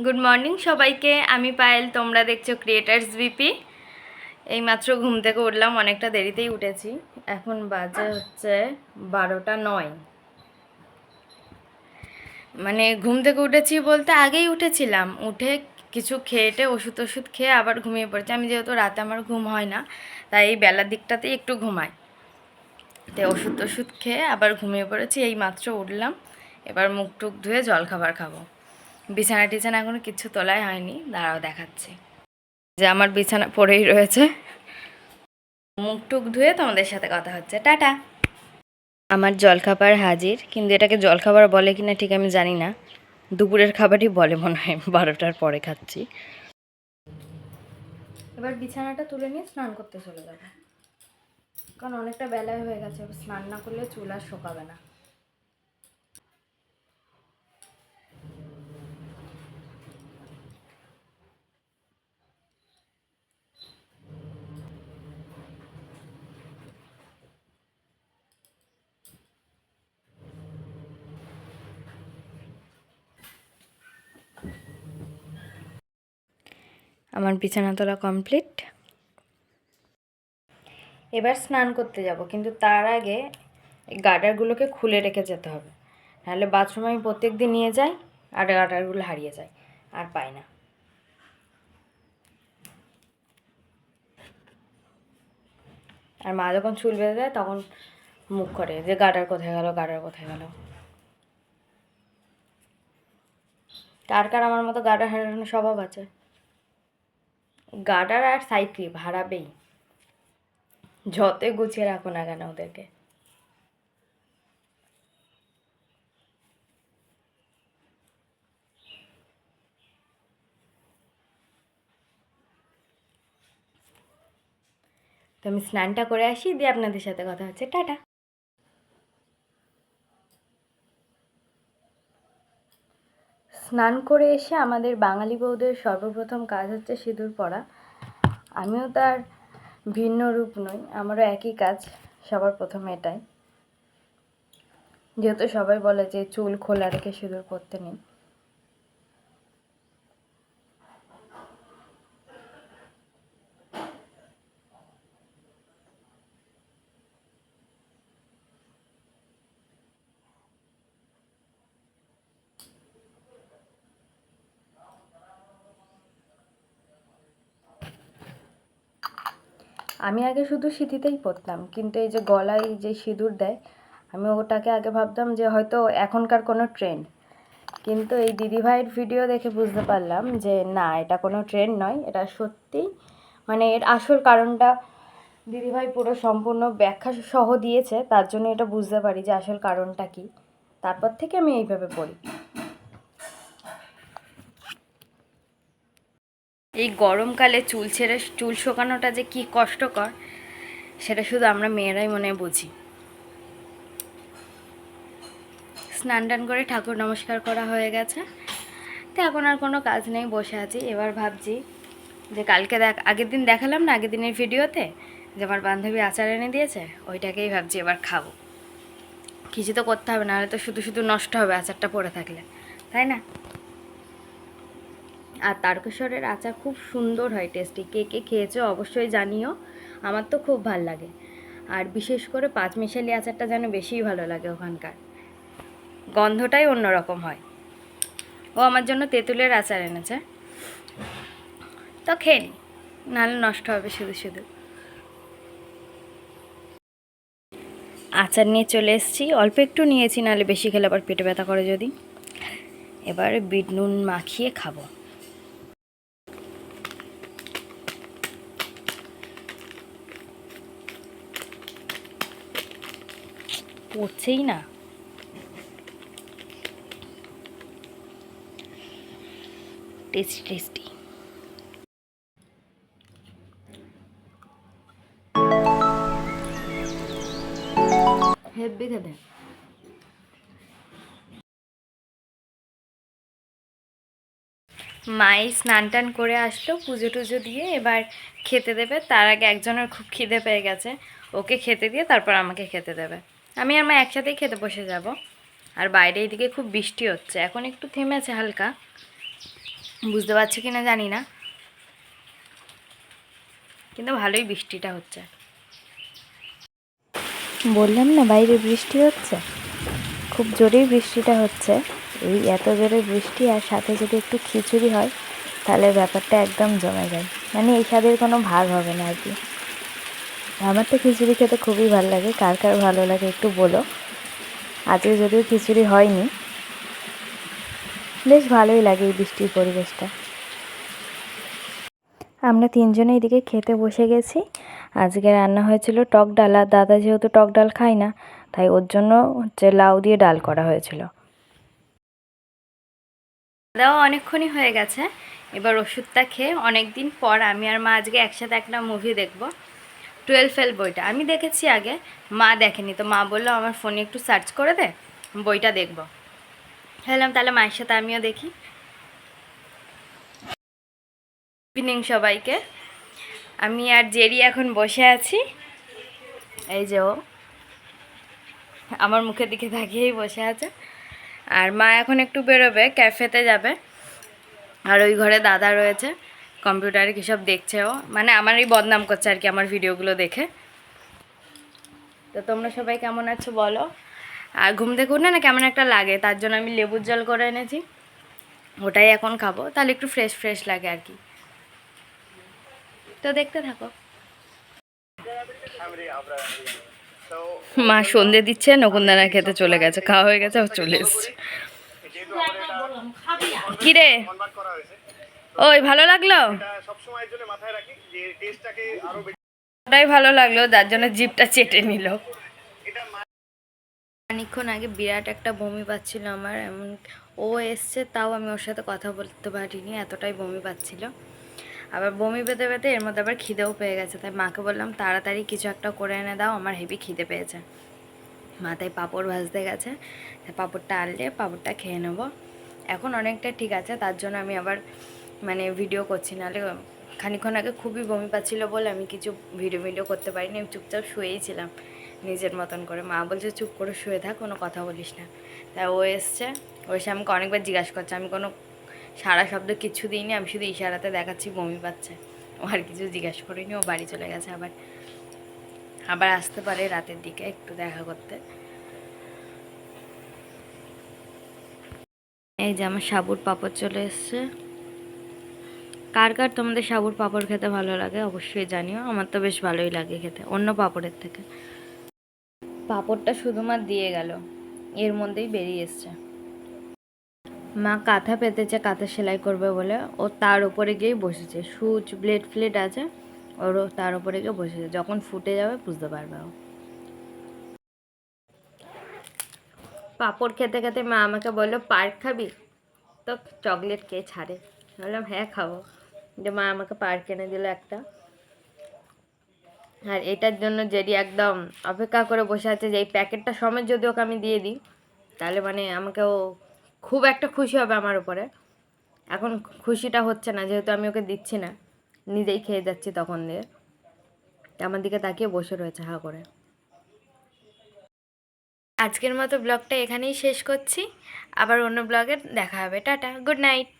Good morning সবাইকে। আমি পায়েল, তোমরা দেখছো ক্রিয়েটার্স বিপি। এইমাত্র ঘুম থেকে উঠলাম, অনেকটা দেরিতেই উঠেছি। এখন বাজে হচ্ছে 12টা 9। মানে ঘুম থেকে উঠেছি বলতে আগেই উঠেছিলাম, উঠে কিছু খেয়েটে ওষুধ খেয়ে আবার ঘুমিয়ে পড়েছি। আমি যেহেতু রাতে আমার ঘুম হয় না, তাই এই বেলার দিকটাতেই একটু ঘুমাই, তাই ওষুধ খেয়ে আবার ঘুমিয়ে পড়েছি। এই মাত্র উঠলাম, এবার মুখ টুক ধুয়ে জলখাবার খাবো। বিছানা টিছানা এখনো কিছু তোলাই হয়নি, দাঁড়াও দেখাচ্ছি। যে আমার বিছানা পড়েই রয়েছে। মুখ টুক ধুয়ে তোমাদের সাথে কথা হচ্ছে। টাটা। আমার জলখাবার হাজির, কিন্তু এটাকে জলখাবার বলে কিনা ঠিক আমি জানি না। দুপুরের খাবারই বলে মনে হয়, 12টার পরে খাচ্ছি। এবার বিছানাটা তুলে নিয়ে স্নান করতে চলে যাবে, কারণ অনেকটা বেলায় হয়ে গেছে। স্নান না করলে চুল আর শোকাবে না। আমার বিছানা তোলা কমপ্লিট। এবার স্নান করতে যাব, কিন্তু তার আগে এই গার্ডারগুলোকে খুলে রেখে যেতে হবে, নাহলে বাথরুমে আমি প্রত্যেক দিন নিয়ে যাই আর গার্ডারগুলো হারিয়ে যায়, আর পাই না। আর মা যখন চুল বেঁধে দেয় তখন মুখ করে যে গার্ডার কোথায় গেল, গার্ডার কোথায় গেল। কার কার আমার মতো গার্ডার হারানোর স্বভাব আছে? গার্ডার আর সাইড ক্লিপ হারাবেই, যতই গুছিয়ে রাখো না কেন ওদেরকে। তো আমি স্নানটা করে আসি, দিয়ে আপনাদের সাথে কথা হচ্ছে। টাটা। স্নান করে এসে আমাদের বাঙালি বউদের সর্বপ্রথম কাজ হচ্ছে সিঁদুর পরা। আমিও তার ভিন্ন রূপ নই, আমারও একই কাজ, সবার প্রথমে এটাই। যেহেতু সবাই বলে যে চুল খোলা রেখে সিঁদুর পরতে নেই। আমি আগে শুধু সিঁথিতেই পরতাম, কিন্তু এই যে গলায় যে সিঁদুর দেয়, আমি ওটাকে আগে ভাবতাম যে হয়তো এখনকার কোনো ট্রেন্ড, কিন্তু এই দিদিভাইয়ের ভিডিও দেখে বুঝতে পারলাম যে না, এটা কোনো ট্রেন্ড নয়, এটা সত্যিই মানে এর আসল কারণটা দিদিভাই পুরো সম্পূর্ণ ব্যাখ্যা সহ দিয়েছে, তার জন্য এটা বুঝতে পারি যে আসল কারণটা কী। তারপর থেকে আমি এইভাবে পড়ি। এই গরমকালে চুল ছেড়ে চুল শোকানোটা যে কী কষ্টকর, সেটা শুধু আমরা মেয়েরাই মনে বুঝি। স্নান টান করে ঠাকুর নমস্কার করা হয়ে গেছে, তো এখন আর কোনো কাজ নেই, বসে আছি। এবার ভাবছি যে কালকে আগের দিন দেখালাম না, আগের দিনের ভিডিওতে যে আমার বান্ধবী আচার এনে দিয়েছে, ওইটাকেই ভাবছি এবার খাবো। কিছু তো করতে হবে, নাহলে তো শুধু শুধু নষ্ট হবে আচারটা পড়ে থাকলে, তাই না? আর তারকেশ্বরের আচার খুব সুন্দর হয়, টেস্টি। কে কে খেয়েছো অবশ্যই জানিও, আমার তো খুব ভাল লাগে। আর বিশেষ করে পাঁচমিশালি আচারটা যেন বেশিই ভালো লাগে, ওখানকার গন্ধটাই অন্যরকম হয়। ও আমার জন্য তেঁতুলের আচার এনেছে, তো খেয়ে নি, নাহলে নষ্ট হবে শুধু শুধু। আচার নিয়ে চলে এসেছি, অল্প একটু নিয়েছি, নাহলে বেশি খেলে আবার পেটে ব্যথা করে যদি। এবারে বিট নুন মাখিয়ে খাবো। পড়ছেই না। Tasty tasty. হেব্বি খেতে। মাই স্নান টান করে আসলো, পুজো টুজো দিয়ে এবার খেতে দেবে। তার আগে একজনের খুব খিদে পেয়ে গেছে, ওকে খেতে দিয়ে তারপর আমাকে খেতে দেবে। আমি আর মা একসাথেই খেতে বসে যাব। আর বাইরে এইদিকে খুব বৃষ্টি হচ্ছে, এখন একটু থেমেছে হালকা। বুঝতে পারছি কি না জানি না, কিন্তু ভালোই বৃষ্টিটা হচ্ছে। বললাম না বাইরে বৃষ্টি হচ্ছে, খুব জোরেই বৃষ্টিটা হচ্ছে। এই এত জোরে বৃষ্টি আর সাথে যদি একটু খিচুড়ি হয় তাহলে ব্যাপারটা একদম জমে যায়, মানে এই স্বাদের কোনো ভাগ হবে না আর কি। আমার তো খিচুড়ি খেতে খুবই ভালো লাগে, কার কার ভালো লাগে একটু বলো। আজকে যদিও খিচুড়ি হয়নি, বেশ ভালোই লাগে এই বৃষ্টির পরিবেশটা। আমরা তিনজনে এদিকে খেতে বসে গেছি। আজকে রান্না হয়েছিল টক ডাল, আর দাদা যেহেতু টক ডাল খায় না তাই ওর জন্য হচ্ছে লাউ দিয়ে ডাল করা হয়েছিল। দাদাও অনেকক্ষণই হয়ে গেছে, এবার ওষুধটা খেয়ে অনেক দিন পর আমি আর মা আজকে একসাথে একটা মুভি দেখব। 12 ফেল বইটা আমি দেখেছি আগে, মা দেখেনি, তো মা বললো আমার ফোনে একটু সার্চ করে দে, বইটা দেখব। ভাবলাম তাহলে মায়ের সাথে আমিও দেখি। ইভিনিং সবাইকে। আমি আর জেরি এখন বসে আছি, এই যে ও আমার মুখের দিকে তাকিয়েই বসে আছে। আর মা এখন একটু বেরোবে, ক্যাফেতে যাবে। আর ওই ঘরে দাদা রয়েছে, কম্পিউটারে কী সব দেখছে ও, মানে আমারই বদনাম করছে আর কি আমার ভিডিওগুলো দেখে। তো তোমরা সবাই কেমন আছো বলো। আর ঘুম থেকে উঠে না কেমন একটা লাগে, তার জন্য আমি লেবুর জল করে এনেছি, ওটাই এখন খাবো, তাহলে একটু ফ্রেশ ফ্রেশ লাগে আর কি। তো দেখতে থাকো। মা সন্ধে দিচ্ছে, নকুনদানা খেতে চলে গেছে, খাওয়া হয়ে গেছে, ও চলে এসছে। কিরে ওই ভালো লাগলো, ওটাই ভালো লাগলো যার জন্য জিভটা চেটে নিল। খানিকক্ষণ আগে বিরাট একটা বমি পাচ্ছিল আমার, এমন ও এসছে তাও আমি ওর সাথে কথা বলতে পারিনি, এতটাই বমি পাচ্ছিল। আবার বমি পেতে পেতে এর মধ্যে আবার খিদেও পেয়ে গেছে, তাই মাকে বললাম তাড়াতাড়ি কিছু একটা করে এনে দাও, আমার হেভি খিদে পেয়েছে। মা তাই পাঁপড় ভাজতে গেছে, পাঁপড়টা আনলে পাঁপড়টা খেয়ে নেবো। এখন অনেকটা ঠিক আছে, তার জন্য আমি আবার মানে ভিডিও করছি, নাহলে খানিকক্ষণ আগে খুবই বমি পাচ্ছিল বলে আমি কিছু ভিডিও করতে পারিনি, আমি চুপচাপ শুয়েই ছিলাম নিজের মতন করে। মা বলছে চুপ করে শুয়ে থাক, কোনো কথা বলিস না। তাই ও এসছে, ও এসে আমাকে অনেকবার জিজ্ঞাসা করছে, আমি কোনো সারা শব্দ কিচ্ছু দিইনি, আমি শুধু ইশারাতে দেখাচ্ছি বমি পাচ্ছে। ও আর কিছু জিজ্ঞাসা করিনি, ও বাড়ি চলে গেছে। আবার আবার আসতে পারে রাতের দিকে একটু দেখা করতে। এই যে আমার সাবুর পাঁপড় চলে এসছে। কার কার তোমাদের সাবুর পাঁপড় খেতে ভালো লাগে অবশ্যই জানিও, আমার তো বেশ ভালোই লাগে খেতে অন্য পাঁপড়ের থেকে। পাঁপড়টা শুধু মা দিয়ে গেল, এর মধ্যেই বেরিয়ে এসছে। মা কাঁথা পেতেছে, কাঁথা সেলাই করবে বলে, ও তার উপরে গিয়েই বসেছে, সুচ ব্লেড ফ্লেড আছে ওরও, তার উপরে গিয়ে বসেছে, যখন ফুটে যাবে বুঝতে পারবে ও। পাঁপড় খেতে খেতে মা আমাকে বললো পার্ক খাবি, তো চকলেট কে ছাড়ে, বললাম হ্যাঁ খাবো। যে মা আমাকে পার্ক এনে দিল একটা, আর এটার জন্য জেডি একদম অপেক্ষা করে বসে আছে যে এই প্যাকেটটা সমেত যদি ওকে আমি দিয়ে দিই তাহলে মানে আমাকে ও খুব একটা খুশি হবে আমার উপরে। এখন খুশিটা হচ্ছে না, যেহেতু আমি ওকে দিচ্ছি না, নিজেই খেয়ে যাচ্ছি তখন দিয়ে। আমার দিকে তাকিয়ে বসে রয়েছে হা করে। আজকের মতো ব্লগটা এখানেই শেষ করছি, আবার অন্য ব্লগে দেখা হবে। Tata, good night.